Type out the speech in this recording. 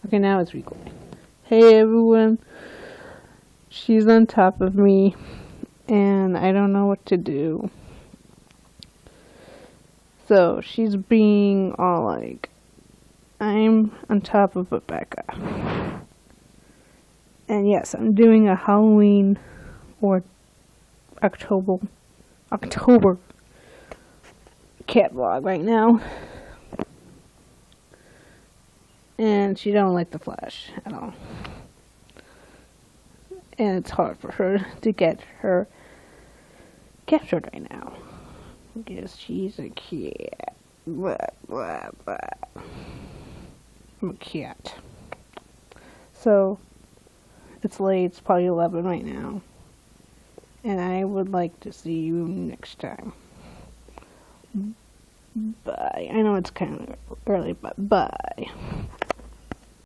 Okay, now it's recording. Hey everyone, she's on top of me, and I don't know what to do. So she's being all like, I'm on top of Rebecca. And yes, I'm doing a Halloween or October cat vlog right now. And she don't like the flash at all. And it's hard for her to get her captured right now. Because she's a cat. Blah, blah, blah. I'm a cat. So, it's late. It's probably 11 right now. And I would like to see you next time. Bye. I know it's kind of early, but bye.